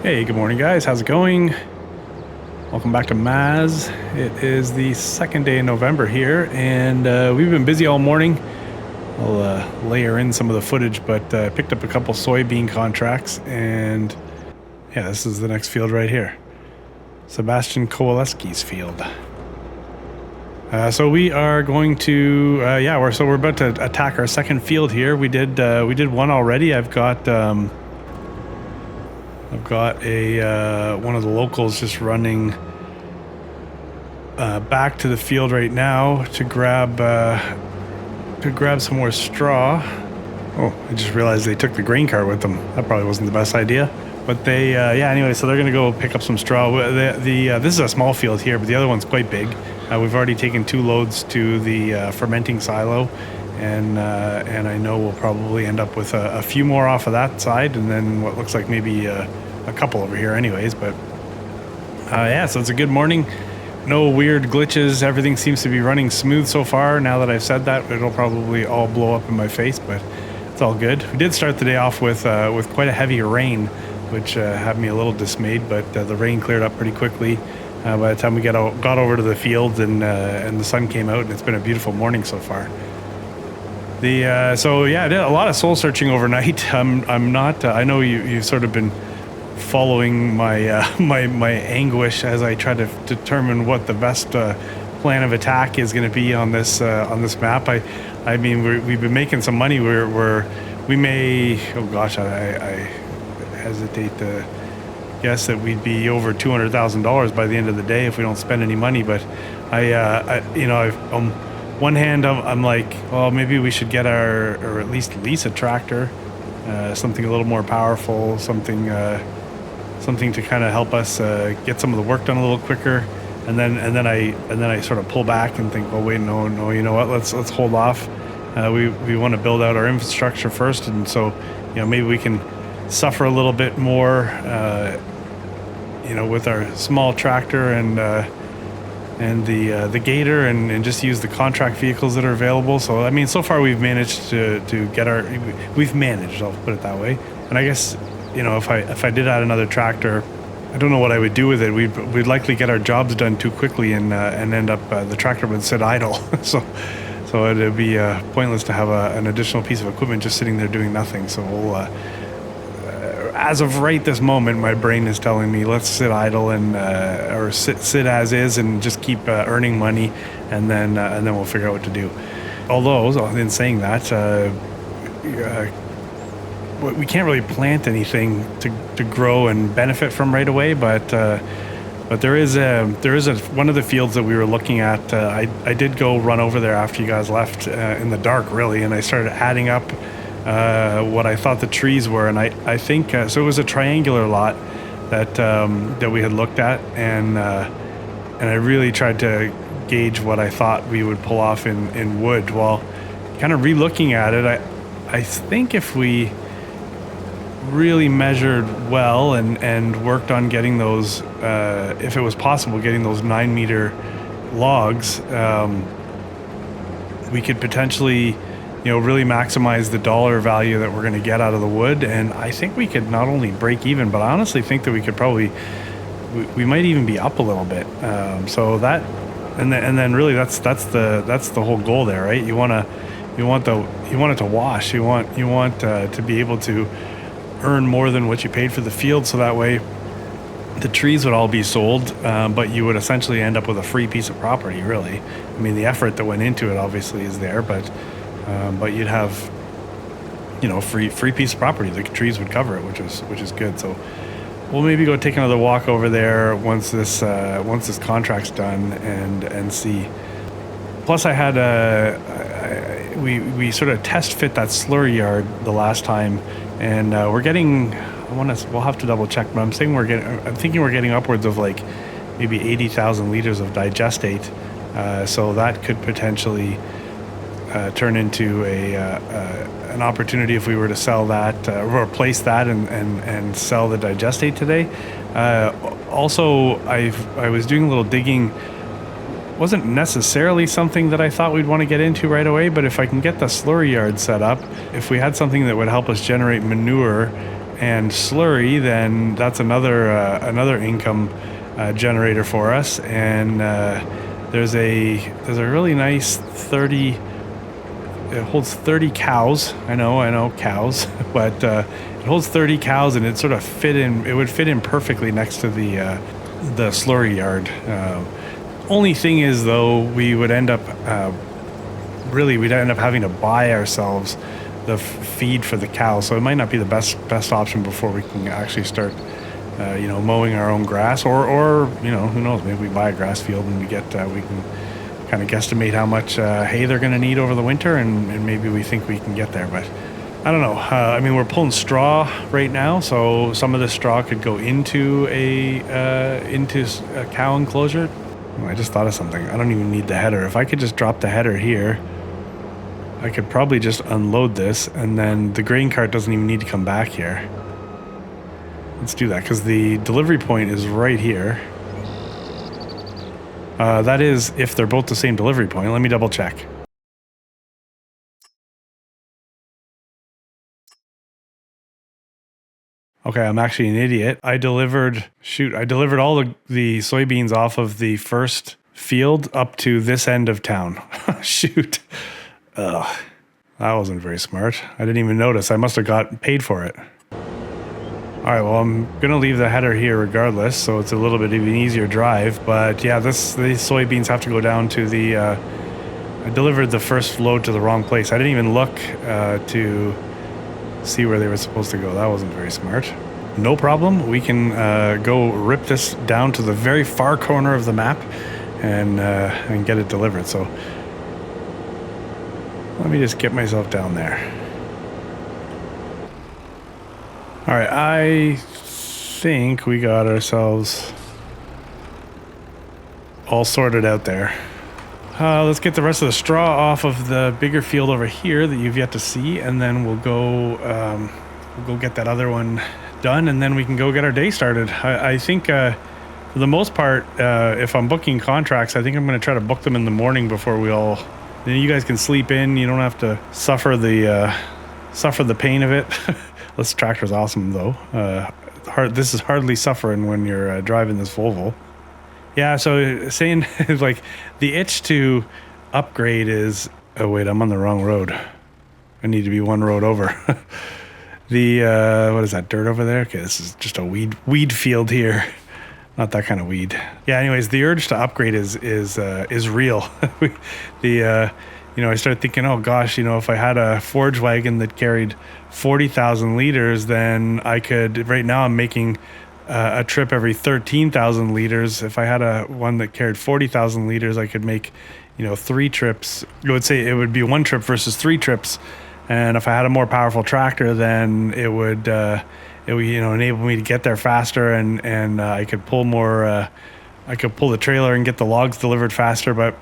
Hey, good morning guys, how's it going? Welcome back to Maz. It is the second day in November here, and we've been busy all morning. I'll layer in some of the footage, but picked up a couple soybean contracts, and yeah, this is the next field right here. Sebastian Kowaleski's field. So we are going to, we're about to attack our second field here. We did one already. I've got a one of the locals just running back to the field right now to grab some more straw. Oh, I just realized they took the grain cart with them. That probably wasn't the best idea. But they, anyway, so they're going to go pick up some straw. This is a small field here, but the other one's quite big. We've already taken 2 loads to the fermenting silo, and I know we'll probably end up with a few more off of that side, and then what looks like maybe a couple over here anyways. But so it's a good morning. No weird glitches. Everything seems to be running smooth so far. Now that I've said that, it'll probably all blow up in my face, but it's all good. We did start the day off with quite a heavy rain, which had me a little dismayed, but the rain cleared up pretty quickly. By the time we got over to the field and the sun came out, and it's been a beautiful morning so far. I did a lot of soul searching overnight. I'm not. I know you've sort of been following my my anguish as I try to determine what the best plan of attack is going to be on this map. I mean we've been making some money. We may. Oh gosh, I hesitate to guess that we'd be over $200,000 by the end of the day if we don't spend any money. But on one hand, I'm like, well, maybe we should get or at least lease a tractor, something a little more powerful, something to kind of help us get some of the work done a little quicker. And then I sort of pull back and think, well, wait, no, you know what? Let's hold off. We want to build out our infrastructure first, and so maybe we can suffer a little bit more, with our small tractor and the Gator, and just use the contract vehicles that are available. So I mean, so far we've managed to get we've managed. I'll put it that way. And I guess if I did add another tractor, I don't know what I would do with it. We'd likely get our jobs done too quickly and end up the tractor would sit idle. so it'd be pointless to have an additional piece of equipment just sitting there doing nothing. So we'll. As of right this moment, my brain is telling me let's sit idle and or sit as is and just keep earning money, and then we'll figure out what to do. Although, in saying that, we can't really plant anything to grow and benefit from right away. But there is one of the fields that we were looking at. I did go run over there after you guys left in the dark, really, and I started adding up what I thought the trees were, and I think so. It was a triangular lot that we had looked at, and I really tried to gauge what I thought we would pull off in wood. Well, kind of re-looking at it, I think if we really measured well and worked on getting those, if it was possible, getting those 9-meter logs, we could potentially really maximize the dollar value that we're going to get out of the wood. And I think we could not only break even, but I honestly think that we could probably, we might even be up a little bit. So that, and then really that's the whole goal there, right? You want it to wash. You want to be able to earn more than what you paid for the field. So that way the trees would all be sold, but you would essentially end up with a free piece of property, really. I mean, the effort that went into it obviously is there, but you'd have, free piece of property. The trees would cover it, which is good. So we'll maybe go take another walk over there once this contract's done and see. Plus, I had we sort of test fit that slurry yard the last time, and we're getting. We'll have to double check, but I'm thinking we're getting upwards of like maybe 80,000 liters of digestate. So that could potentially turn into an opportunity if we were to sell that or replace that and sell the digestate today. Also, I was doing a little digging. Wasn't necessarily something that I thought we'd want to get into right away, but if I can get the slurry yard set up, if we had something that would help us generate manure and slurry, then that's another income generator for us. And there's a really nice 30. It holds 30 cows. I know cows, but it holds 30 cows, and it sort of fit in. It would fit in perfectly next to the slurry yard. Only thing is, though, we'd end up having to buy ourselves the feed for the cows, so it might not be the best option before we can actually start mowing our own grass, or who knows, maybe we buy a grass field and we can kind of guesstimate how much hay they're going to need over the winter, and maybe we think we can get there. But I don't know. I mean, we're pulling straw right now, so some of the straw could go into a cow enclosure. Oh, I just thought of something. I don't even need the header. If I could just drop the header here, I could probably just unload this, and then the grain cart doesn't even need to come back here. Let's do that, because the delivery point is right here. That is, if they're both the same delivery point. Let me double check. Okay, I'm actually an idiot. I delivered all the soybeans off of the first field up to this end of town. Shoot. Ugh. That wasn't very smart. I didn't even notice. I must have got paid for it. All right, well, I'm going to leave the header here regardless, so it's a little bit of an easier drive. But yeah, these soybeans have to go down to the... I delivered the first load to the wrong place. I didn't even look to see where they were supposed to go. That wasn't very smart. No problem. We can go rip this down to the very far corner of the map and get it delivered. So let me just get myself down there. All right, I think we got ourselves all sorted out there. Let's get the rest of the straw off of the bigger field over here that you've yet to see, and then we'll go get that other one done, and then we can go get our day started. I think for the most part, if I'm booking contracts, I think I'm going to try to book them in the morning before then you guys can sleep in. You don't have to suffer the pain of it. This tractor's awesome, though. This is hardly suffering when you're driving this Volvo. Yeah, so saying like the itch to upgrade is... Oh, wait, I'm on the wrong road. I need to be one road over. The, what is that, dirt over there? Okay, this is just a weed field here. Not that kind of weed. Yeah, anyways, the urge to upgrade is real. I started thinking, oh gosh, if I had a forge wagon that carried 40,000 liters, then I could... Right now I'm making a trip every 13,000 liters. If I had one that carried 40,000 liters, I could make, 3 trips. I would say it would be 1 trip versus 3 trips. And if I had a more powerful tractor, then it would enable me to get there faster, and I could pull more. I could pull the trailer and get the logs delivered faster. But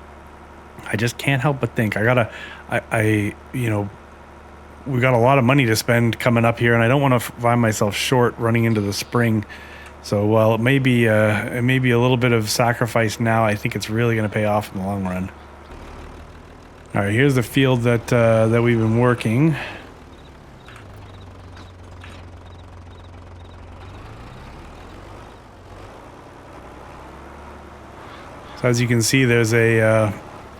I just can't help but think we got a lot of money to spend coming up here, and I don't want to find myself short running into the spring. So while it may be a little bit of sacrifice now, I think it's really going to pay off in the long run. All right, here's the field that we've been working. So as you can see, there's a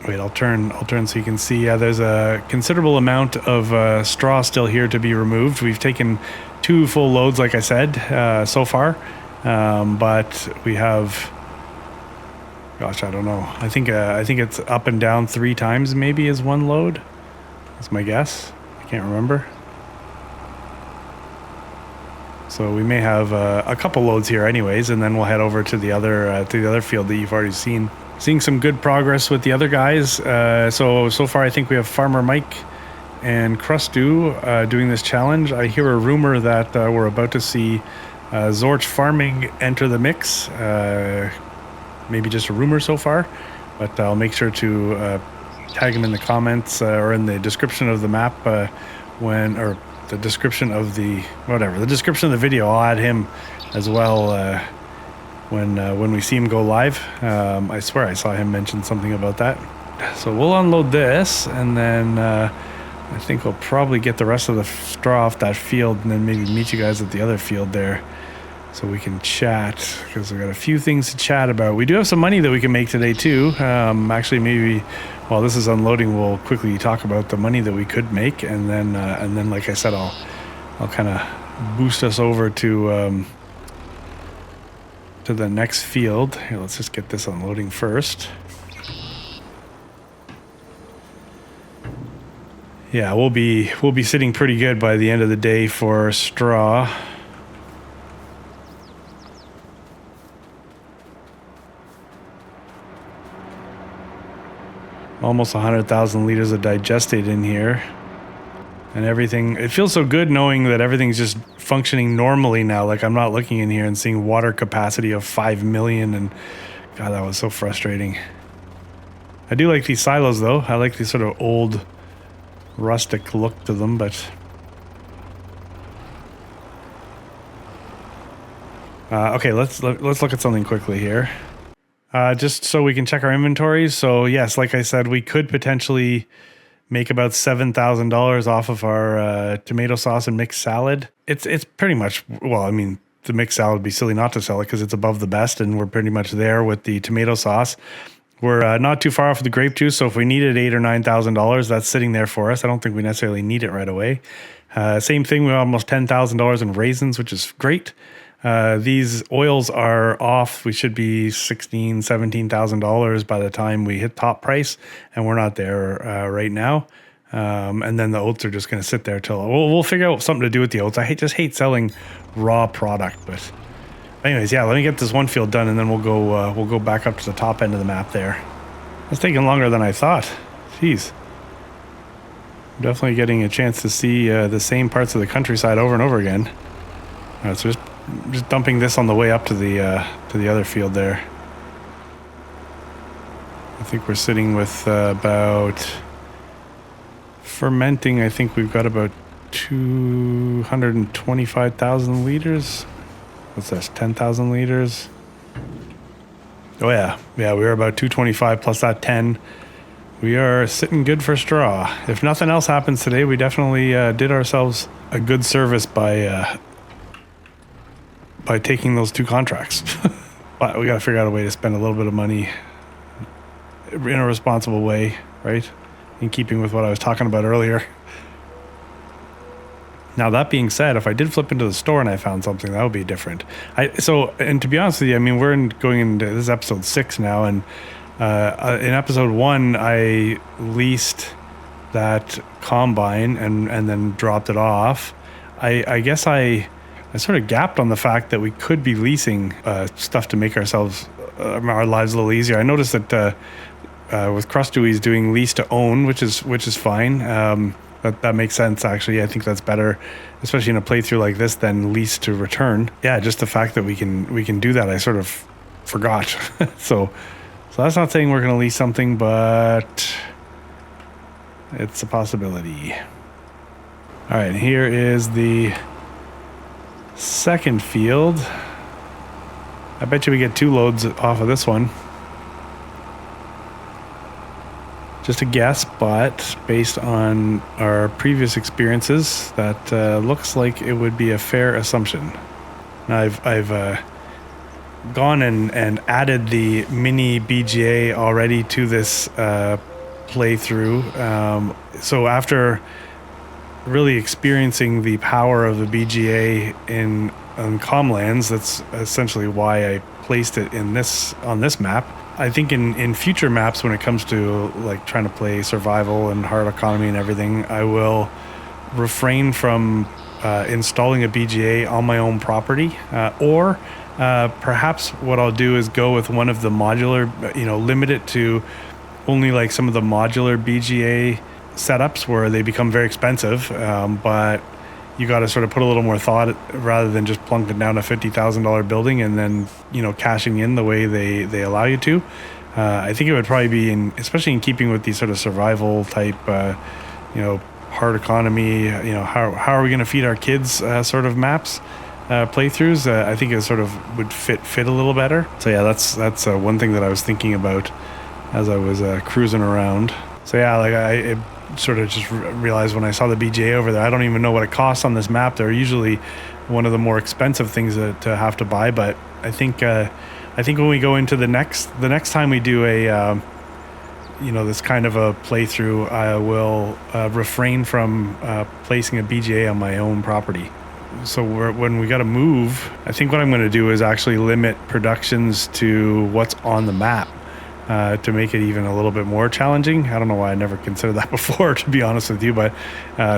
wait, I'll turn so you can see. Yeah, there's a considerable amount of straw still here to be removed. We've taken 2 full loads, like I said, so far, but we have... Gosh, I don't know. I think it's up and down 3 times maybe is 1 load. That's my guess. I can't remember. So we may have a couple loads here anyways, and then we'll head over to the other field that you've already seen. Seeing some good progress with the other guys. So far I think we have Farmer Mike and Crustu doing this challenge. I hear a rumor that we're about to see Zorch Farming enter the mix. Maybe just a rumor so far, but I'll make sure to tag him in the comments or in the description of the map the description of the video. I'll add him as well when we see him go live. I swear I saw him mention something about that. So we'll unload this, and then I think we'll probably get the rest of the straw off that field and then maybe meet you guys at the other field there so we can chat, because we've got a few things to chat about. We do have some money that we can make today too. Actually, maybe while this is unloading, we'll quickly talk about the money that we could make, and then like I said, I'll kind of boost us over to the next field. Here, let's just get this unloading first. Yeah, we'll be sitting pretty good by the end of the day for straw. Almost 100,000 liters of digestate in here. And everything, it feels so good knowing that everything's just functioning normally now. Like, I'm not looking in here and seeing water capacity of 5 million, and God, that was so frustrating. I do like these silos though. I like these sort of old rustic look to them, but okay, let's look at something quickly here. Just so we can check our inventories. So yes, like I said, we could potentially make about $7,000 off of our tomato sauce and mixed salad. It's pretty much, well, I mean, the mixed salad would be silly not to sell it because it's above the best, and we're pretty much there with the tomato sauce. We're not too far off the grape juice, so if we needed $8,000 or $9,000, that's sitting there for us. I don't think we necessarily need it right away. Same thing, we have almost $10,000 in raisins, which is great. These oils are off. We should be $16,000, $17,000 by the time we hit top price, and we're not there right now. And then the oats are just going to sit there till we'll figure out something to do with the oats. I just hate selling raw product, but anyways, yeah. Let me get this one field done, and then we'll go back up to the top end of the map there. It's taking longer than I thought. Jeez. I'm definitely getting a chance to see the same parts of the countryside over and over again. All right, so just dumping this on the way up to the other field there. I think we're sitting with about fermenting. I think we've got about 225,000 liters. What's this? 10,000 liters. Oh yeah, we were about 225 plus that 10. We are sitting good for straw. If nothing else happens today, we definitely did ourselves a good service by taking those 2 contracts. But we got to figure out a way to spend a little bit of money in a responsible way, right? In keeping with what I was talking about earlier. Now, that being said, if I did flip into the store and I found something, that would be different. And to be honest with you, I mean, going into this is episode 6 now, and in episode 1, I leased that combine and then dropped it off. I guess I sort of gapped on the fact that we could be leasing stuff to make our lives a little easier. I noticed that with Crustu, he's doing lease to own, which is fine. That makes sense, actually. I think that's better, especially in a playthrough like this, than lease to return. Yeah, just the fact that we can do that, I sort of forgot. So that's not saying we're going to lease something, but it's a possibility. All right, here is the second field. I bet you we get 2 loads off of this one. Just a guess, but based on our previous experiences, that looks like it would be a fair assumption. Now, I've gone and added the mini BGA already to this playthrough. So after really experiencing the power of the BGA on Comlands, that's essentially why I placed it on this map. I think in future maps, when it comes to like trying to play survival and hard economy and everything, I will refrain from installing a BGA on my own property, or perhaps what I'll do is go with one of the modular, limit it to only like some of the modular BGA setups where they become very expensive, but you got to sort of put a little more thought rather than just plunking down a $50,000 building and then, cashing in the way they allow you to. I think it would probably be especially in keeping with these sort of survival type, hard economy, how are we going to feed our kids sort of maps, playthroughs. I think it sort of would fit a little better. So yeah, that's one thing that I was thinking about as I was cruising around. So yeah, like sort of just realized when I saw the BGA over there, I don't even know what it costs on this map. They're usually one of the more expensive things to have to buy. But I think when we go into the next time we do a this kind of a playthrough, I will refrain from placing a BGA on my own property. So when we got to move, I think what I'm going to do is actually limit productions to what's on the map to make it even a little bit more challenging. I don't know why I never considered that before, to be honest with you. But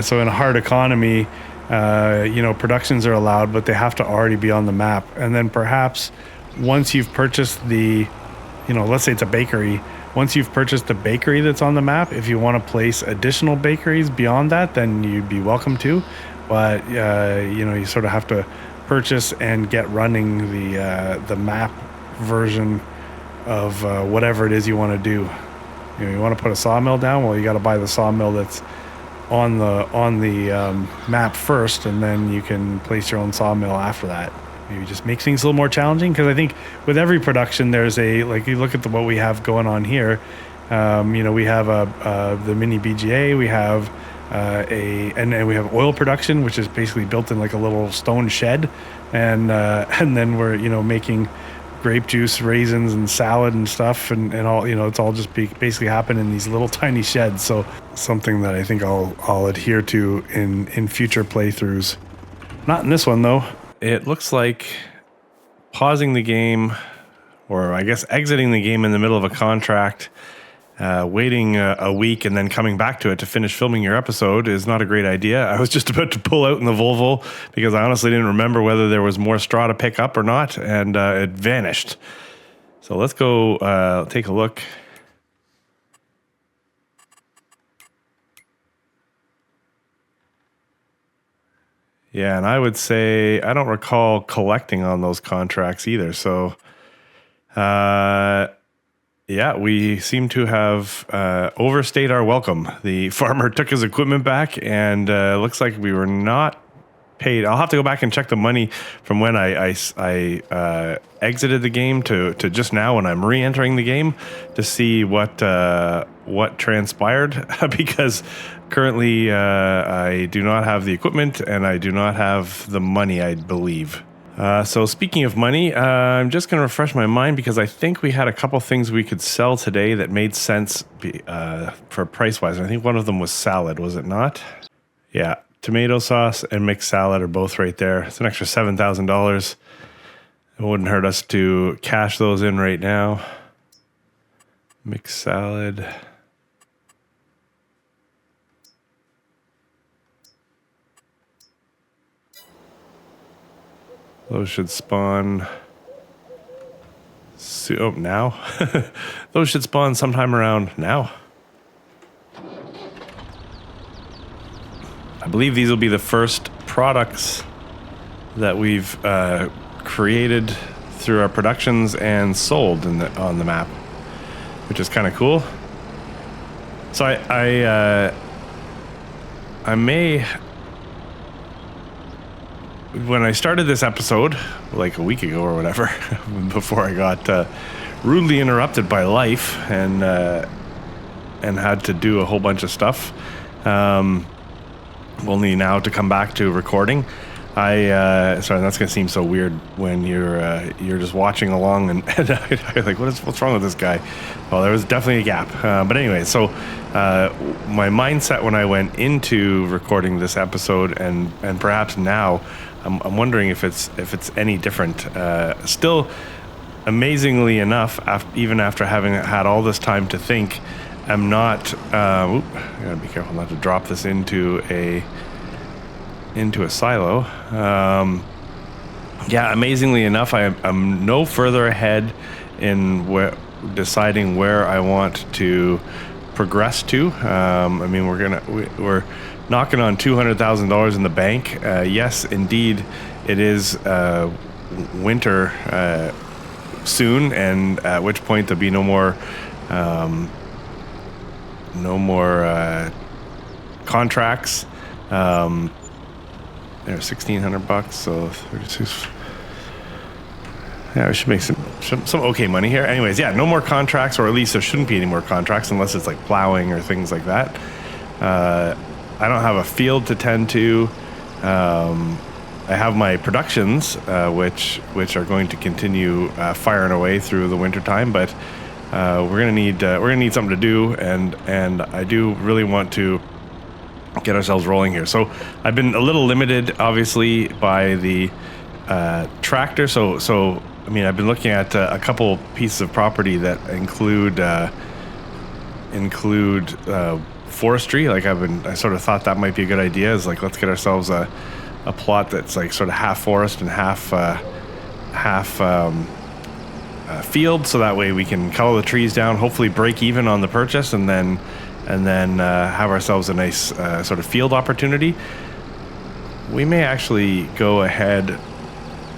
so in a hard economy, productions are allowed, but they have to already be on the map. And then perhaps once you've purchased let's say it's a bakery. Once you've purchased the bakery that's on the map, if you want to place additional bakeries beyond that, then you'd be welcome to. But you sort of have to purchase and get running the map version of whatever it is you want to do. You want to put a sawmill down. Well, you got to buy the sawmill that's on the map first, and then you can place your own sawmill after that. Maybe just make things a little more challenging, because I think with every production there's you look at what we have going on here. We have the mini BGA, we have and we have oil production, which is basically built in like a little stone shed, and then we're making grape juice, raisins, and salad and stuff, and all it's all just basically happen in these little tiny sheds. So something that I think I'll adhere to in future playthroughs. Not in this one though. It looks like pausing the game, or I guess exiting the game in the middle of a contract, waiting a week and then coming back to it to finish filming your episode is not a great idea. I was just about to pull out in the Volvo because I honestly didn't remember whether there was more straw to pick up or not, and it vanished. So let's go take a look. Yeah, and I would say I don't recall collecting on those contracts either. So, we seem to have overstayed our welcome. The farmer took his equipment back, and looks like we were not paid. I'll have to go back and check the money from when I exited the game to just now when I'm re-entering the game to see what transpired, because currently I do not have the equipment and I do not have the money, I believe. So speaking of money, I'm just going to refresh my mind, because I think we had a couple things we could sell today that made sense for price-wise. I think one of them was salad, was it not? Yeah, tomato sauce and mixed salad are both right there. It's an extra $7,000. It wouldn't hurt us to cash those in right now. Mixed salad. Those should spawn. Now? Those should spawn sometime around now. I believe these will be the first products that we've created through our productions and sold on the map, which is kind of cool. So I may, when I started this episode like a week ago or whatever, before I got rudely interrupted by life and had to do a whole bunch of stuff, only now to come back to recording. Sorry, that's gonna seem so weird when you're just watching along and you're like, what's wrong with this guy? Well, there was definitely a gap. But anyway, so my mindset when I went into recording this episode and perhaps now, I'm wondering if it's any different. Still, amazingly enough, even after having had all this time to think, I'm not. I gotta be careful not to drop this into a silo. Amazingly enough, I'm no further ahead in deciding where I want to progress to. We're knocking on $200,000 in the bank. Yes, indeed, it is winter soon, and at which point there'll be no more contracts. They're $1,600, so 36. Yeah, we should make some okay money here. Anyways, yeah, no more contracts, or at least there shouldn't be any more contracts unless it's like plowing or things like that. I don't have a field to tend to. I have my productions, which are going to continue firing away through the wintertime, but we're gonna need something to do, and I do really want to get ourselves rolling here. So I've been a little limited, obviously, by the tractor. So I mean, I've been looking at a couple pieces of property that include forestry. Like I sort of thought that might be a good idea. Is like, let's get ourselves a plot that's like sort of half forest and half field, so that way we can cut all the trees down, hopefully break even on the purchase, and then have ourselves a nice sort of field opportunity. We may actually go ahead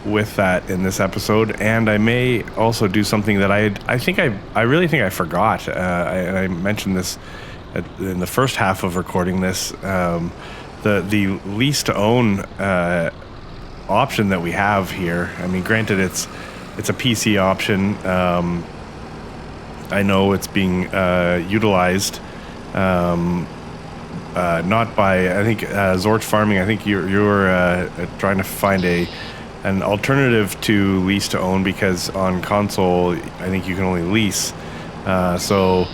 with that in this episode, and I may also do something that I really think I forgot. And I mentioned this in the first half of recording this. The lease to own option that we have here. I mean, granted, it's a PC option. I know it's being utilized. Not by, I think, Zorch Farming. I think you're trying to find an alternative to lease to own, because on console I think you can only lease. So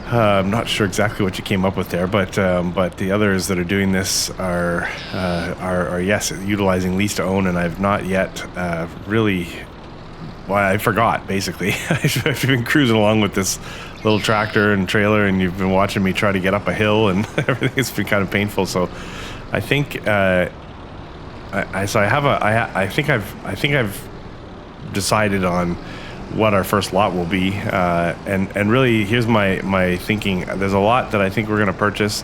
I'm not sure exactly what you came up with there, but the others that are doing this are yes, utilizing lease to own, and I've not yet really. Well, I forgot, basically. I've been cruising along with this little tractor and trailer, and you've been watching me try to get up a hill, and everything's been kind of painful. So I think I think I've decided on what our first lot will be, and really, here's my thinking. There's a lot that I think we're going to purchase.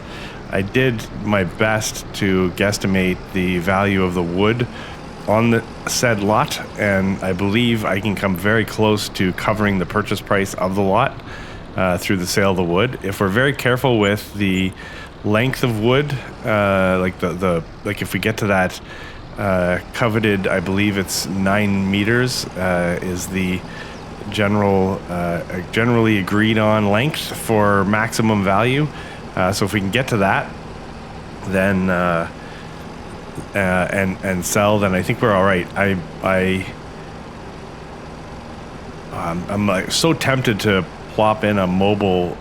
I did my best to guesstimate the value of the wood on the said lot, and I believe I can come very close to covering the purchase price of the lot through the sale of the wood. If we're very careful with the length of wood, like like if we get to that coveted, I believe it's 9 meters is the generally agreed on length for maximum value. So if we can get to that, then and sell, then I think we're all right. I'm like so tempted to plop in a mobile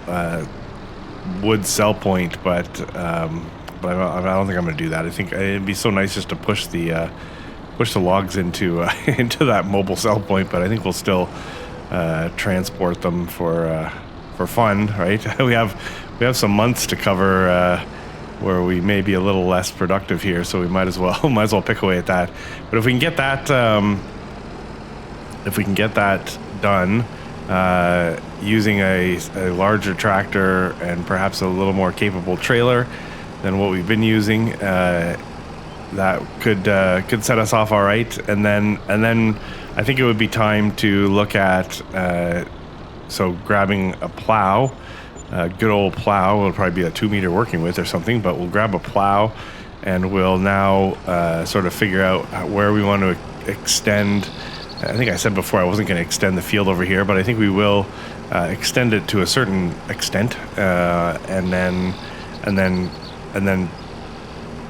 wood sell point, but I don't think I'm going to do that. I think it'd be so nice just to push the logs into into that mobile sell point, but I think we'll still transport them for fun, right? We have some months to cover where we may be a little less productive here, so we might as well pick away at that. But if we can get that done using a larger tractor and perhaps a little more capable trailer than what we've been using, that could set us off all right. And then I think it would be time to look at grabbing a plow. A good old plow will probably be a 2 meter working width or something, but we'll grab a plow and we'll now sort of figure out where we want to extend. I think I said before I wasn't going to extend the field over here, but I think we will extend it to a certain extent, and then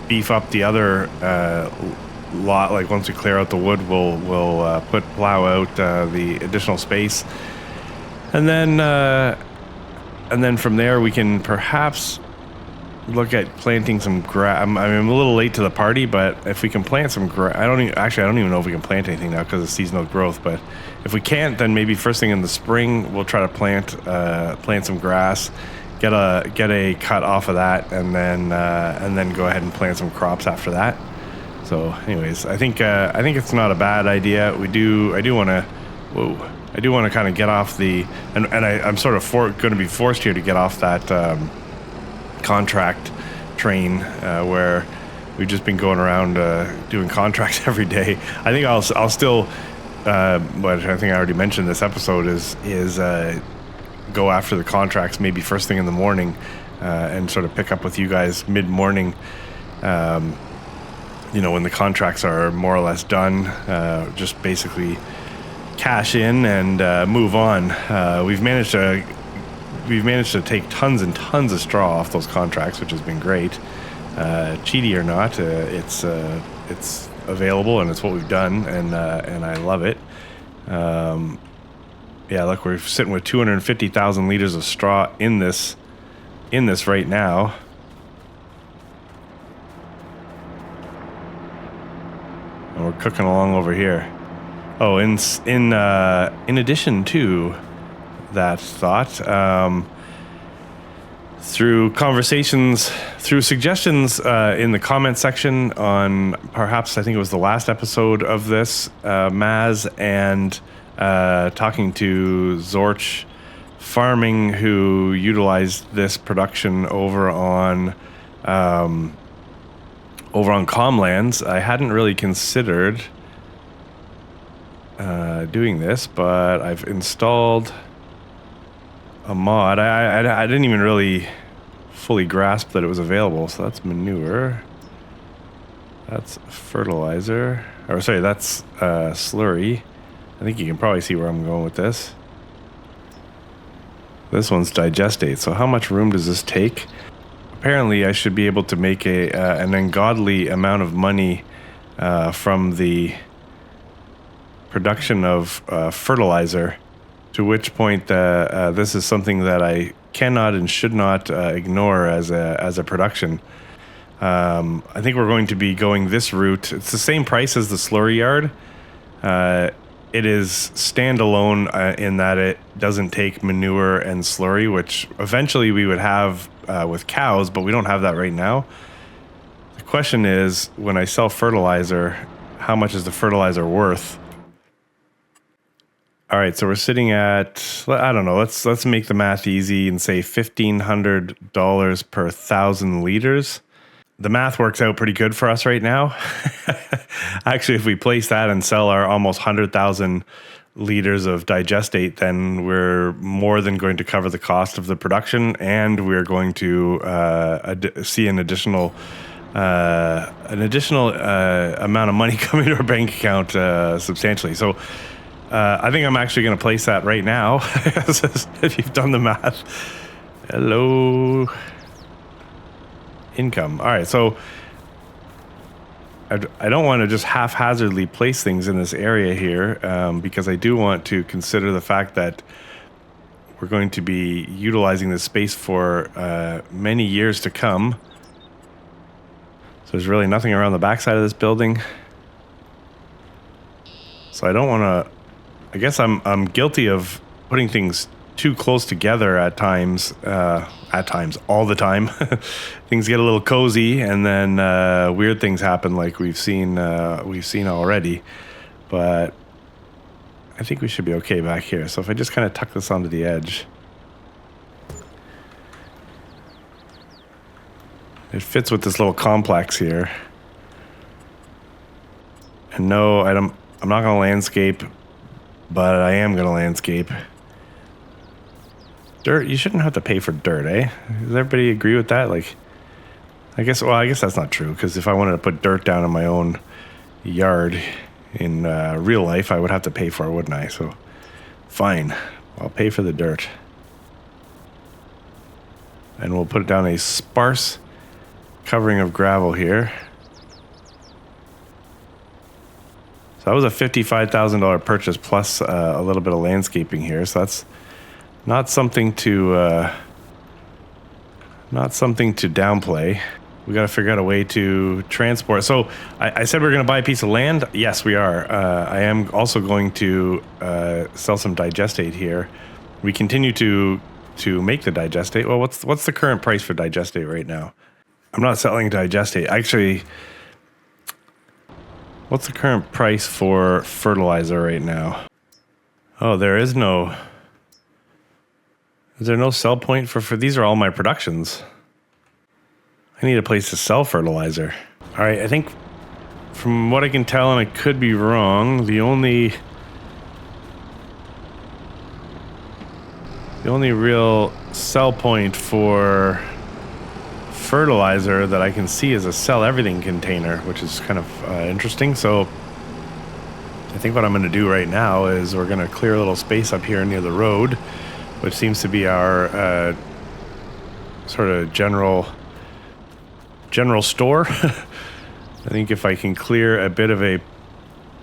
beef up the other lot. Like once we clear out the wood, we'll plow out the additional space, and then from there we can perhaps look at planting some grass. I'm a little late to the party, but if we can plant some grass, I don't even know if we can plant anything now because of seasonal growth. But if we can't, then maybe first thing in the spring we'll try to plant some grass, get a cut off of that, and then go ahead and plant some crops after that. So, anyways, I think it's not a bad idea. I do want to kind of get off the, and I'm sort of going to be forced here to get off that contract train where we've just been going around doing contracts every day. I think I'll still, but I think I already mentioned this episode is go after the contracts maybe first thing in the morning and sort of pick up with you guys mid-morning. When the contracts are more or less done, just basically cash in and move on. We've managed to we've managed to take tons and tons of straw off those contracts, which has been great. Cheaty or not, it's available and it's what we've done, and I love it. Yeah, look, we're sitting with 250,000 liters of straw in this right now. And we're cooking along over here. Oh, in addition to that thought, through conversations, through suggestions in the comment section on perhaps, I think it was the last episode of this, Maz and talking to Zorch Farming, who utilized this production over on Comlands. I hadn't really considered doing this, but I've installed a mod. I didn't even really fully grasp that it was available. So that's manure. That's fertilizer. Or sorry, that's slurry. I think you can probably see where I'm going with this. This one's digestate. So how much room does this take? Apparently, I should be able to make an ungodly amount of money from the production of fertilizer, to which point this is something that I cannot and should not ignore as a production. I think we're going to be going this route. It's the same price as the slurry yard. It is standalone in that it doesn't take manure and slurry, which eventually we would have with cows, but we don't have that right now. The question is, when I sell fertilizer, how much is the fertilizer worth? All right, so we're sitting at, I don't know, let's make the math easy and say $1,500 per 1,000 liters. The math works out pretty good for us right now. Actually, if we place that and sell our almost 100,000 liters of digestate, then we're more than going to cover the cost of the production, and we're going to see an additional amount of money coming to our bank account substantially. So I think I'm actually going to place that right now. If you've done the math. Hello. Income. All right, so I don't want to just haphazardly place things in this area here, because I do want to consider the fact that we're going to be utilizing this space for many years to come. So there's really nothing around the backside of this building. So I don't want to. I guess I'm guilty of putting things too close together at times. All the time. Things get a little cozy, and then weird things happen, like we've seen already. But I think we should be okay back here. So if I just kind of tuck this onto the edge, it fits with this little complex here. And no, I'm not going to landscape, but I am going to landscape. Dirt, you shouldn't have to pay for dirt, eh? Does everybody agree with that? Like, I guess that's not true, because if I wanted to put dirt down in my own yard in real life, I would have to pay for it, wouldn't I? So, fine. I'll pay for the dirt. And we'll put down a sparse covering of gravel here. So that was a $55,000 purchase plus a little bit of landscaping here. So that's not something to downplay. We got to figure out a way to transport. So I said we're going to buy a piece of land. Yes, we are. I am also going to sell some digestate here. We continue to make the digestate. Well, what's the current price for digestate right now? I'm not selling digestate. Actually, what's the current price for fertilizer right now? Oh, is there no sell point for these are all my productions. I need a place to sell fertilizer. All right, I think from what I can tell, and I could be wrong, the only real sell point for fertilizer that I can see is a sell everything container, which is kind of interesting. So I think what I'm going to do right now is we're going to clear a little space up here near the road, which seems to be our sort of general store. I think if I can clear a bit of a,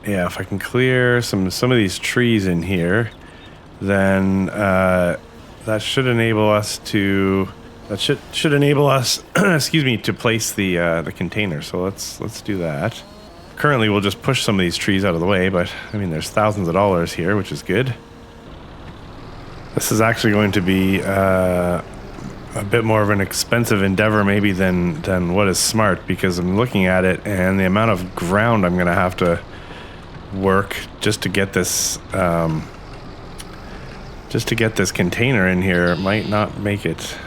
yeah, if I can clear some of these trees in here, then that should enable us to, should enable us, excuse me, to place the container. So let's do that. Currently, we'll just push some of these trees out of the way, but I mean, there's thousands of dollars here, which is good. This is actually going to be a bit more of an expensive endeavor maybe than what is smart, because I'm looking at it and the amount of ground I'm going to have to work just to get this container in here might not make it.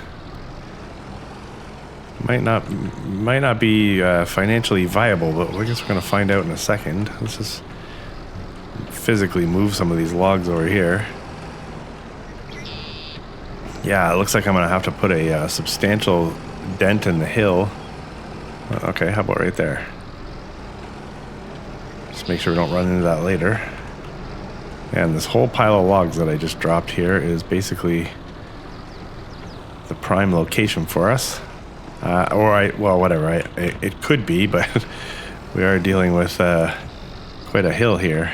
Might not be financially viable, but I guess we're going to find out in a second. Let's just physically move some of these logs over here. Yeah, it looks like I'm going to have to put a substantial dent in the hill. Okay, how about right there? Just make sure we don't run into that later. And this whole pile of logs that I just dropped here is basically the prime location for us. Well, whatever. It could be, but we are dealing with quite a hill here.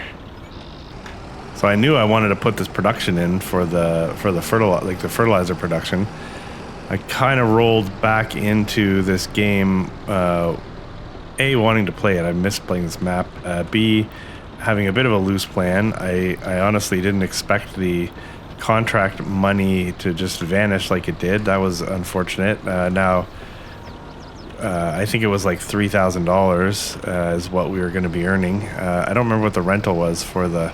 So I knew I wanted to put this production in for the fertilizer production. I kind of rolled back into this game. A, wanting to play it. I missed playing this map. B, having a bit of a loose plan. I honestly didn't expect the contract money to just vanish like it did. That was unfortunate. Now, I think it was like $3,000 is what we were going to be earning. I don't remember what the rental was for the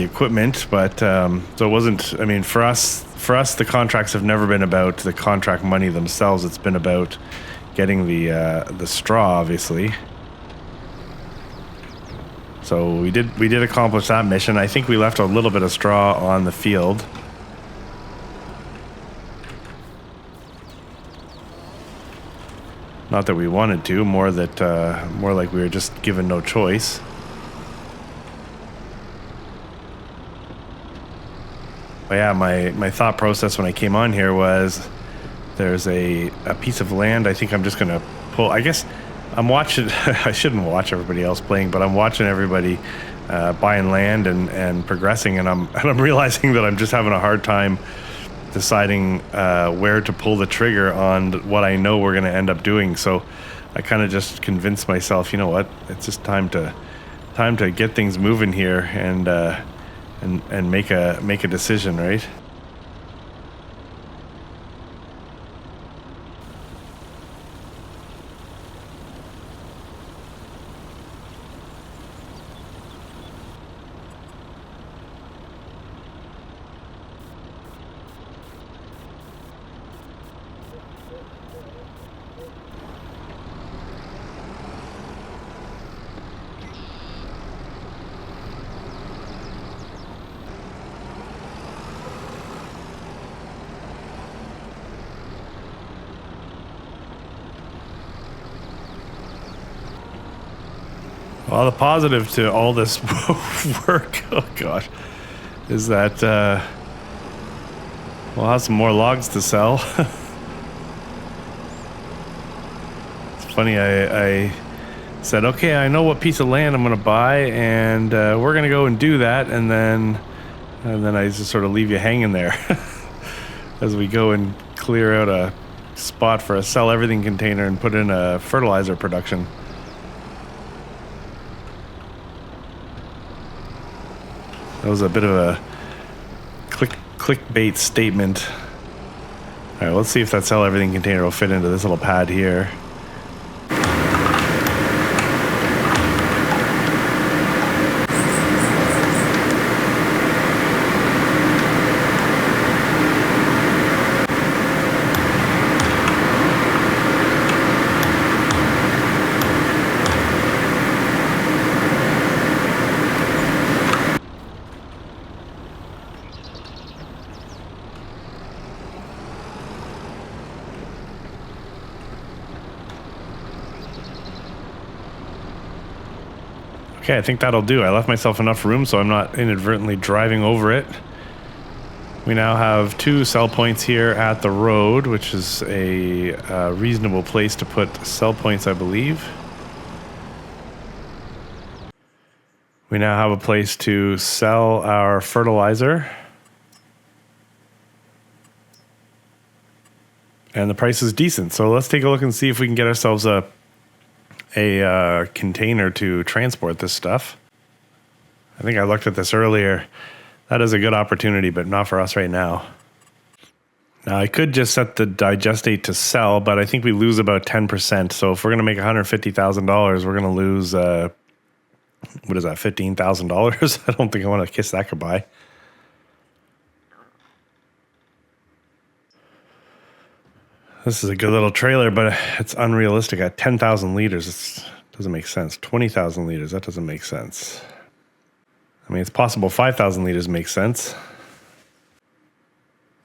equipment, but so it wasn't. I mean, for us, the contracts have never been about the contract money themselves. It's been about getting the straw, obviously. So we did accomplish that mission. I think we left a little bit of straw on the field. Not that we wanted to, more like we were just given no choice. But yeah, my thought process when I came on here was there's a piece of land. I think I'm just gonna pull. I guess I'm watching. I shouldn't watch everybody else playing, but I'm watching everybody buying land and progressing, and I'm realizing that I'm just having a hard time deciding where to pull the trigger on what I know we're going to end up doing. So I kind of just convinced myself, you know what, it's just time to get things moving here and make a decision, right? Well, the positive to all this work, oh gosh, is that we'll have some more logs to sell. It's funny, I said, okay, I know what piece of land I'm going to buy, and we're going to go and do that, and then I just sort of leave you hanging there as we go and clear out a spot for a sell everything container and put in a fertilizer production. That was a bit of a clickbait statement. All right, let's see if that sell everything container will fit into this little pad here. Okay, I think that'll do. I left myself enough room so I'm not inadvertently driving over it. We now have 2 sell points here at the road, which is a reasonable place to put sell points, I believe. We now have a place to sell our fertilizer. And the price is decent. So let's take a look and see if we can get ourselves a container to transport this stuff. I think I looked at this earlier. That is a good opportunity, but not for us right now. Now, I could just set the digest date to sell, but I think we lose about 10%. So if we're going to make $150,000, we're going to lose, what is that, $15,000? I don't think I want to kiss that goodbye. This is a good little trailer, but it's unrealistic. At 10,000 liters, it doesn't make sense. 20,000 liters, that doesn't make sense. I mean, it's possible 5,000 liters makes sense.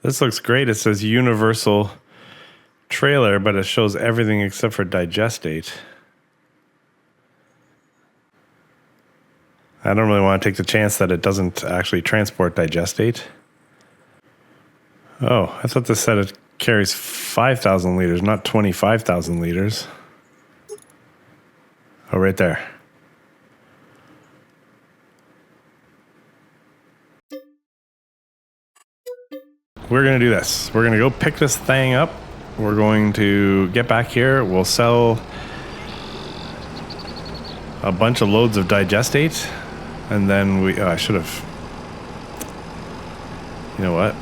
This looks great. It says universal trailer, but it shows everything except for digest date. I don't really want to take the chance that it doesn't actually transport digest date. Oh, I thought this said it carries 5,000 liters, not 25,000 liters. Oh, right there. We're going to do this. We're going to go pick this thing up. We're going to get back here. We'll sell a bunch of loads of digestate. And then I should have, you know what?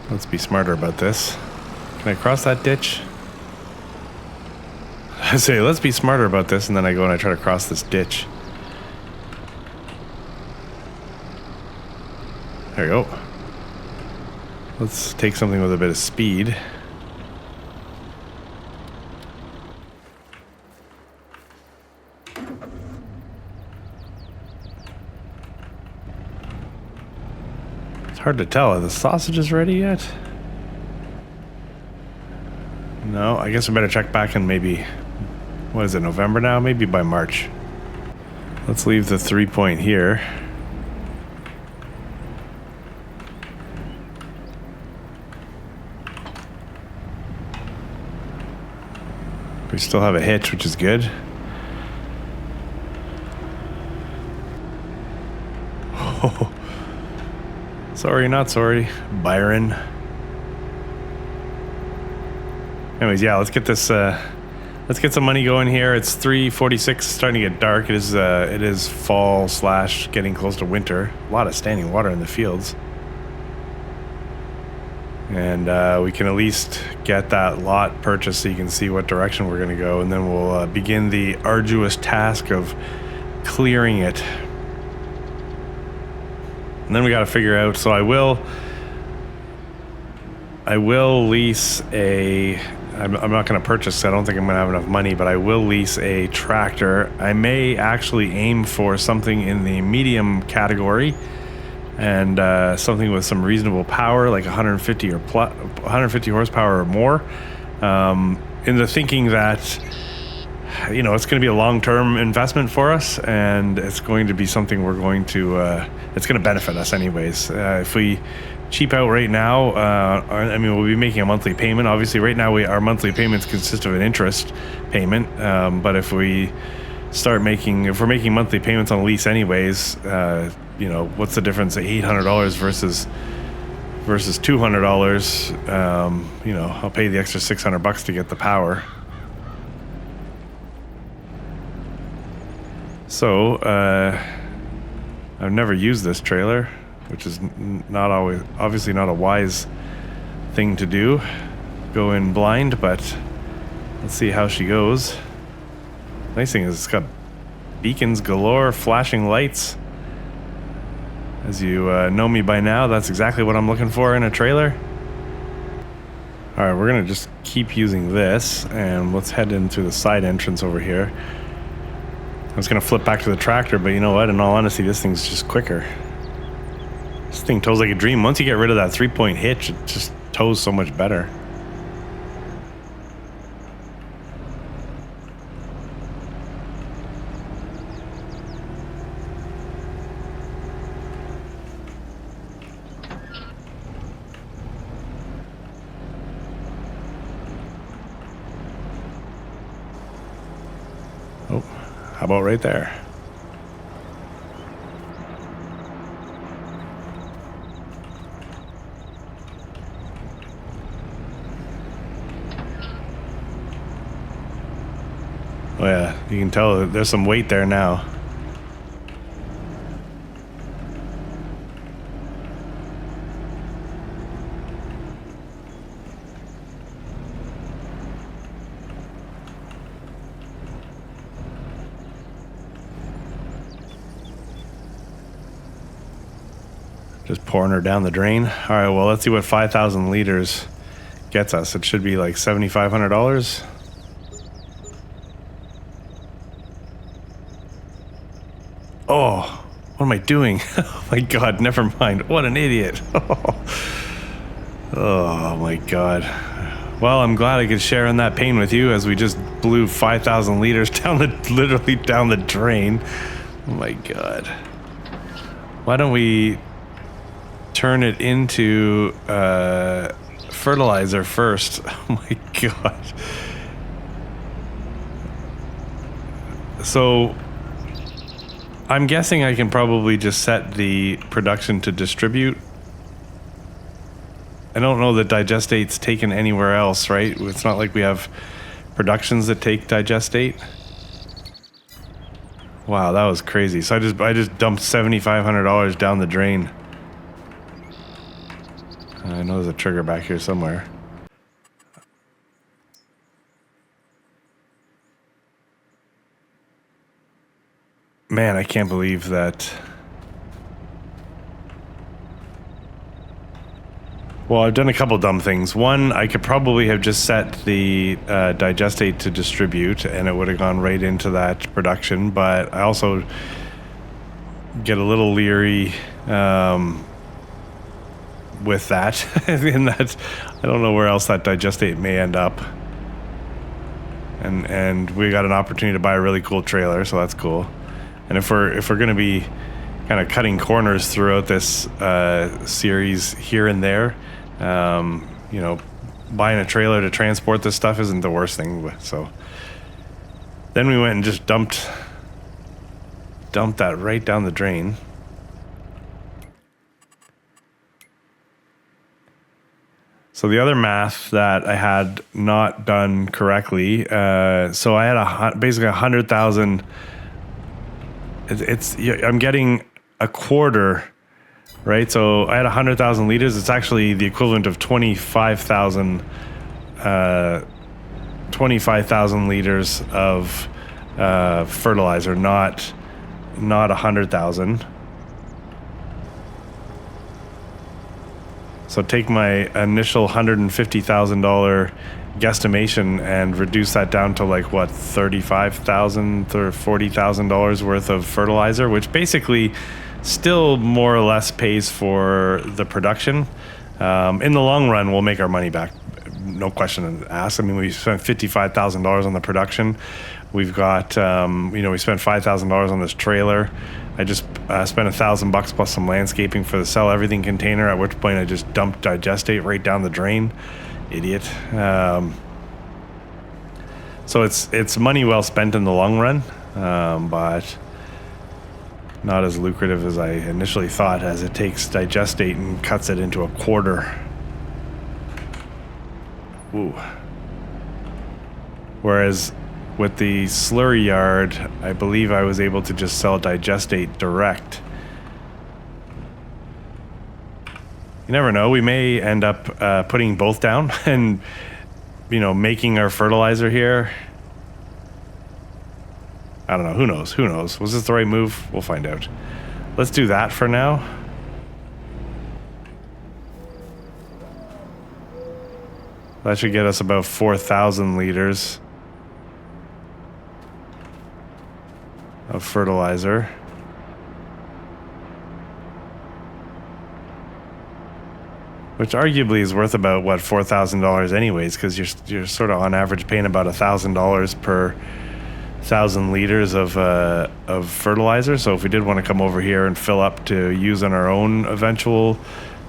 Let's be smarter about this. Can I cross that ditch? I say, let's be smarter about this. And then I go and I try to cross this ditch. There you go. Let's take something with a bit of speed. It's hard to tell. Are the sausages ready yet? No, I guess I better check back in maybe, what is it, November now? Maybe by March. Let's leave the 3-point here. We still have a hitch, which is good. Oh, sorry, not sorry, Byron. Anyways, yeah, let's get this. Let's get some money going here. It's 3:46, starting to get dark. It is fall / getting close to winter. A lot of standing water in the fields. And we can at least get that lot purchased so you can see what direction we're going to go. And then we'll begin the arduous task of clearing it. And then we got to figure out, so I will lease a, I'm not going to purchase, I don't think I'm going to have enough money, but I will lease a tractor. I may actually aim for something in the medium category. And something with some reasonable power, like 150 horsepower or more, in the thinking that, you know, it's going to be a long-term investment for us, and it's going to be something we're going to, it's going to benefit us anyways. If we cheap out right now, I mean, we'll be making a monthly payment. Obviously, right now our monthly payments consist of an interest payment, but if we're making monthly payments on a lease anyways, you know, what's the difference? $800 versus $200. You know, I'll pay the extra $600 to get the power. So I've never used this trailer, which is obviously not a wise thing to do. Go in blind, but let's see how she goes. Nice thing is it's got beacons galore, flashing lights. As you know me by now, that's exactly what I'm looking for in a trailer. All right, we're gonna just keep using this, and let's head in through the side entrance over here. I was gonna flip back to the tractor, but you know what? In all honesty, this thing's just quicker. This thing tows like a dream. Once you get rid of that 3-point hitch, it just tows so much better. How about right there? Oh yeah, you can tell there's some weight there now. Just pouring her down the drain. All right, well, let's see what 5,000 liters gets us. It should be like $7,500. Oh, what am I doing? Oh my God, never mind. What an idiot. Oh my God. Well, I'm glad I could share in that pain with you as we just blew 5,000 liters literally down the drain. Oh my God. Why don't we turn it into fertilizer first? Oh my God. So I'm guessing I can probably just set the production to distribute. I don't know that digestate's taken anywhere else, right? It's not like we have productions that take digestate. Wow, that was crazy. So I just dumped $7,500 down the drain. I know there's a trigger back here somewhere. Man, I can't believe that. Well, I've done a couple dumb things. One, I could probably have just set the digestate to distribute and it would have gone right into that production, but I also get a little leery with that, in that I don't know where else that digestate may end up. And we got an opportunity to buy a really cool trailer, so that's cool. And if we're going to be kind of cutting corners throughout this series here and there, you know, buying a trailer to transport this stuff isn't the worst thing. So then we went and just dumped that right down the drain. So the other math that I had not done correctly, so I had basically 100,000. I'm getting a quarter, right? So I had 100,000 liters. It's actually the equivalent of 25,000 liters of fertilizer, not 100,000. So take my initial $150,000 guesstimation and reduce that down to like what, $35,000 or $40,000 worth of fertilizer, which basically still more or less pays for the production. In the long run, we'll make our money back, no question asked. I mean, we spent $55,000 on the production. We've got, we spent $5,000 on this trailer. I just spent $1,000 plus some landscaping for the sell everything container, at which point I just dumped digestate right down the drain. Idiot. So it's money well spent in the long run, but not as lucrative as I initially thought, as it takes digestate and cuts it into a quarter. Ooh. Whereas with the slurry yard, I believe I was able to just sell digestate direct. You never know. We may end up putting both down and, making our fertilizer here. I don't know. Who knows? Who knows? Was this the right move? We'll find out. Let's do that for now. That should get us about 4,000 liters of fertilizer. Which arguably is worth about, what, $4,000 anyways, because you're sort of on average paying about $1,000 per 1,000 liters of fertilizer. So if we did want to come over here and fill up to use on our own eventual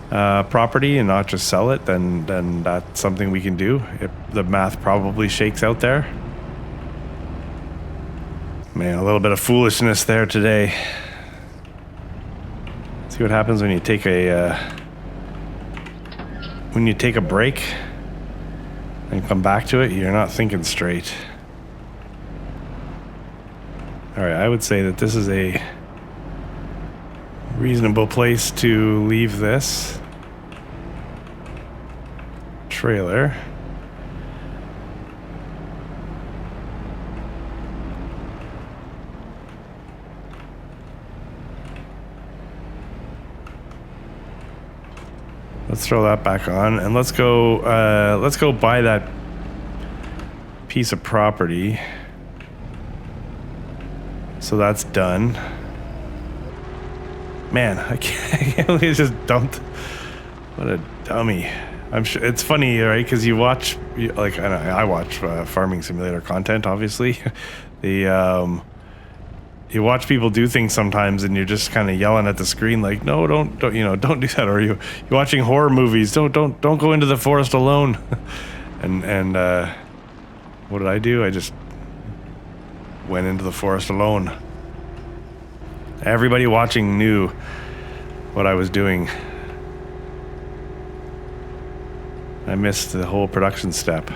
property and not just sell it, then that's something we can do. The math probably shakes out there. Man, a little bit of foolishness there today. See what happens when you take a break and come back to it. You're not thinking straight. All right, I would say that this is a reasonable place to leave this trailer. Let's throw that back on, and let's go buy that piece of property. So that's done. Man, I can't believe I just dumped. What a dummy. I'm sure it's funny, right? Because I watch Farming Simulator content, obviously. You watch people do things sometimes, and you're just kind of yelling at the screen, like, "No, don't do that." Or you're watching horror movies. Don't go into the forest alone. and what did I do? I just went into the forest alone. Everybody watching knew what I was doing. I missed the whole production step.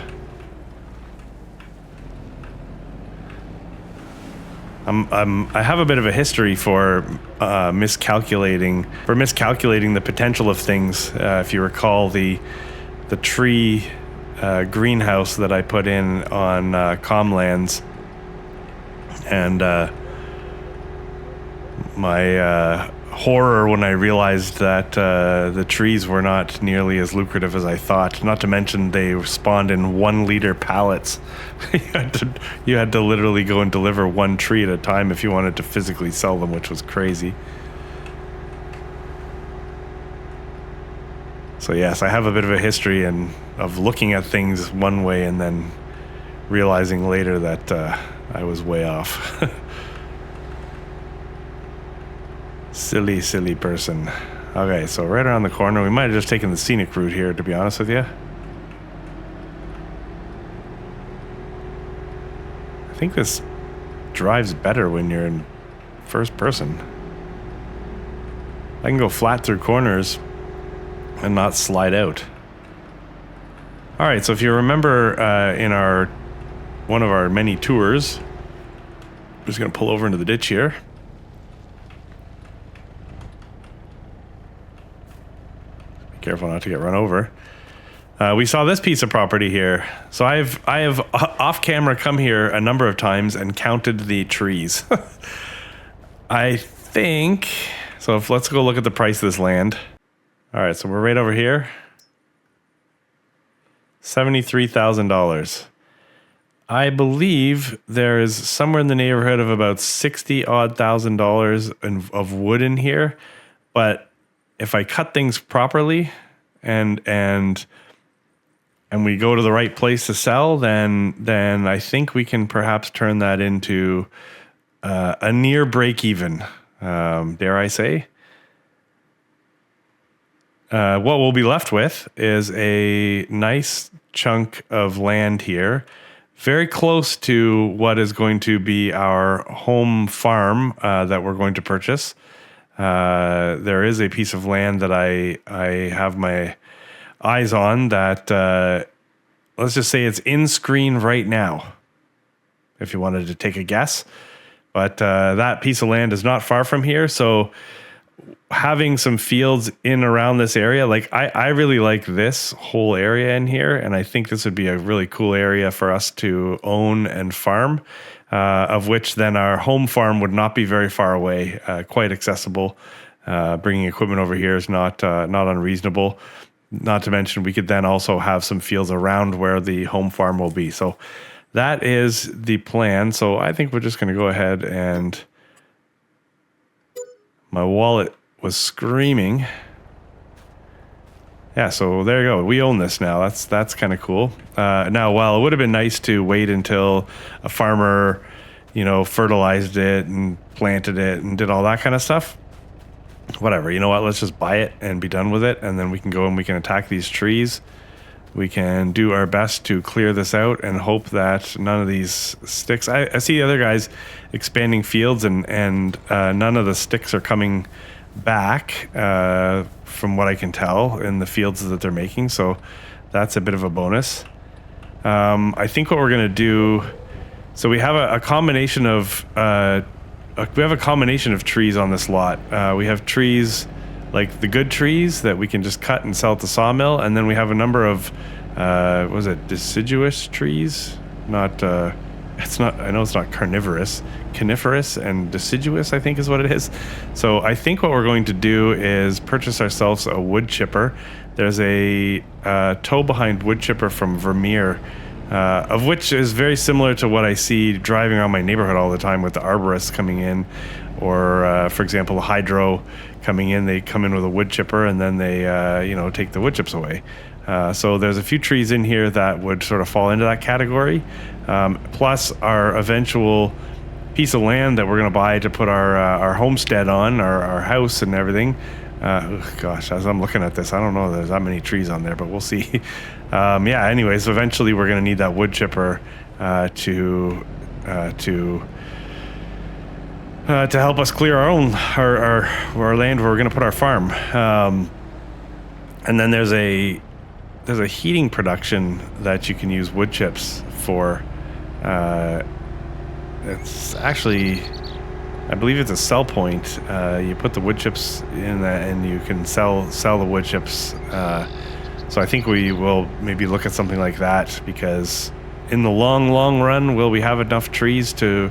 I have a bit of a history for miscalculating the potential of things. If you recall the tree greenhouse that I put in on Comlands, and my horror when I realized that the trees were not nearly as lucrative as I thought. Not to mention they spawned in 1 liter pallets. you had to literally go and deliver 1 tree at a time if you wanted to physically sell them, which was crazy. So yes, I have a bit of a history of looking at things one way and then realizing later that I was way off. Silly person. Okay, so right around the corner, we might have just taken the scenic route here, to be honest with you. I think this drives better when you're in first person. I can go flat through corners and not slide out. All right, so if you remember in one of our many tours, I'm just going to pull over into the ditch here. Careful not to get run over. We saw this piece of property here. So I have off camera come here a number of times and counted the trees. I think so. Let's go look at the price of this land. All right, so we're right over here. $73,000. I believe there is somewhere in the neighborhood of about $60,000 of wood in here, but if I cut things properly and we go to the right place to sell, then I think we can perhaps turn that into a near break even, dare I say. What we'll be left with is a nice chunk of land here, very close to what is going to be our home farm that we're going to purchase. There is a piece of land that I have my eyes on that, let's just say it's in screen right now, if you wanted to take a guess. But that piece of land is not far from here, so having some fields in around this area, like I really like this whole area in here, and I think this would be a really cool area for us to own and farm. Of which then our home farm would not be very far away, quite accessible. Bringing equipment over here is not unreasonable. Not to mention we could then also have some fields around where the home farm will be. So that is the plan. So I think we're just going to go ahead and my wallet was screaming. Yeah, so there you go. We own this now. That's kind of cool. Now, while it would have been nice to wait until a farmer, fertilized it and planted it and did all that kind of stuff, whatever. You know what? Let's just buy it and be done with it, and then we can go and we can attack these trees we can do our best to clear this out and hope that none of these sticks. I see other guys expanding fields, and none of the sticks are coming back from what I can tell in the fields that they're making. So that's a bit of a bonus. I think what we're gonna do. So we have a combination of trees on this lot. We have trees like the good trees that we can just cut and sell at the sawmill, and then we have a number of deciduous trees. It's not. I know it's not carnivorous, coniferous and deciduous, I think is what it is. So I think what we're going to do is purchase ourselves a wood chipper. There's a tow behind wood chipper from Vermeer. Of which is very similar to what I see driving around my neighborhood all the time with the arborists coming in, or for example, the hydro coming in. They come in with a wood chipper and then they take the wood chips away. So there's a few trees in here that would sort of fall into that category, plus our eventual piece of land that we're going to buy to put our homestead on, our house and everything. Gosh, as I'm looking at this, I don't know if there's that many trees on there, but we'll see. Anyways, eventually we're going to need that wood chipper to help us clear our land where we're going to put our farm. And then there's a heating production that you can use wood chips for. It's actually, I believe it's a sell point. You put the wood chips in that, and you can sell the wood chips. So I think we will maybe look at something like that, because in the long run, will we have enough trees to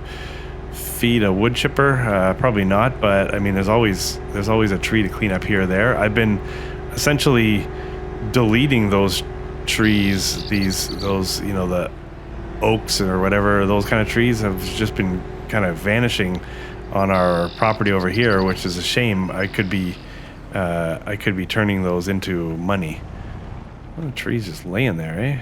feed a wood chipper? Probably not, but I mean, there's always a tree to clean up here or there. I've been essentially deleting those trees, the oaks or whatever, those kind of trees have just been kind of vanishing on our property over here, which is a shame. I could be turning those into money. Well, the tree's just laying there, eh?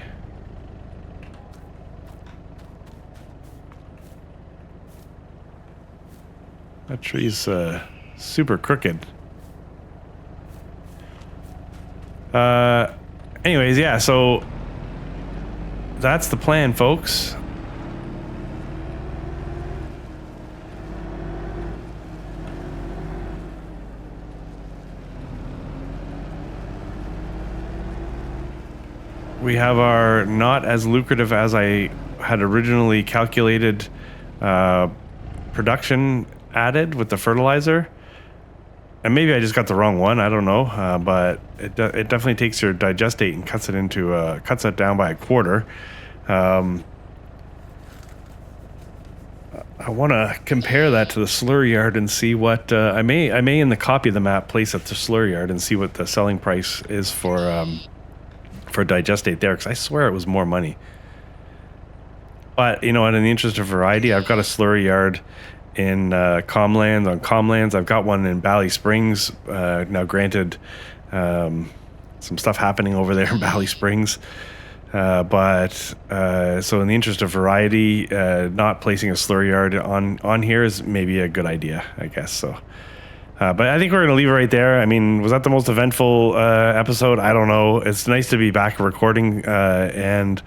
That tree's super crooked. Anyways, yeah, so that's the plan, folks. We have our not as lucrative as I had originally calculated production added with the fertilizer. And maybe I just got the wrong one. I don't know, but it definitely takes your digestate and cuts it down by a quarter. I want to compare that to the slurry yard and see what I may in the copy of the map place at the slurry yard and see what the selling price is for digestate there, because I swear it was more money. But you know what? In the interest of variety, I've got a slurry yard in Comlands. I've got one in Bally Springs. Now, granted, some stuff happening over there in Bally Springs. So in the interest of variety, not placing a slurry yard on here is maybe a good idea, I guess. So, but I think we're going to leave it right there. I mean, was that the most eventful episode? I don't know. It's nice to be back recording, and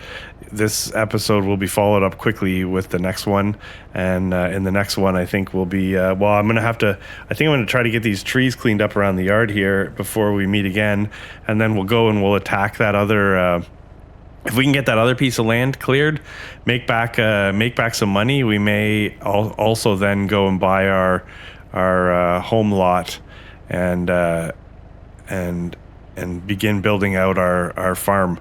this episode will be followed up quickly with the next one. And in the next one, I think we'll be, I think I'm going to try to get these trees cleaned up around the yard here before we meet again. And then we'll go and we'll attack that other, if we can get that other piece of land cleared, make back some money, we may also then go and buy our home lot and begin building out our farm.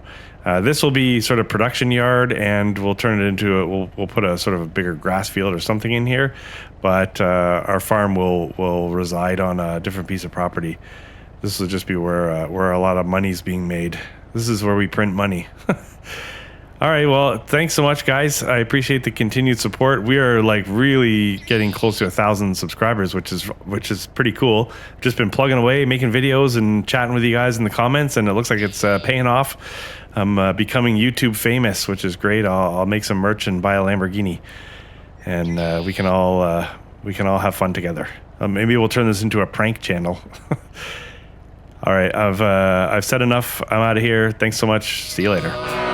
This will be sort of production yard, and we'll turn it into we'll put a sort of a bigger grass field or something in here, but our farm will reside on a different piece of property. This will just be where a lot of money's being made. This is where we print money. All right, well, thanks so much, guys. I appreciate the continued support. We are like really getting close to 1,000 subscribers, which is pretty cool. Just been plugging away, making videos and chatting with you guys in the comments, and it looks like it's paying off. I'm becoming YouTube famous, which is great. I'll make some merch and buy a Lamborghini, and we can all have fun together. Maybe we'll turn this into a prank channel. All right, I've said enough. I'm out of here. Thanks so much. See you later.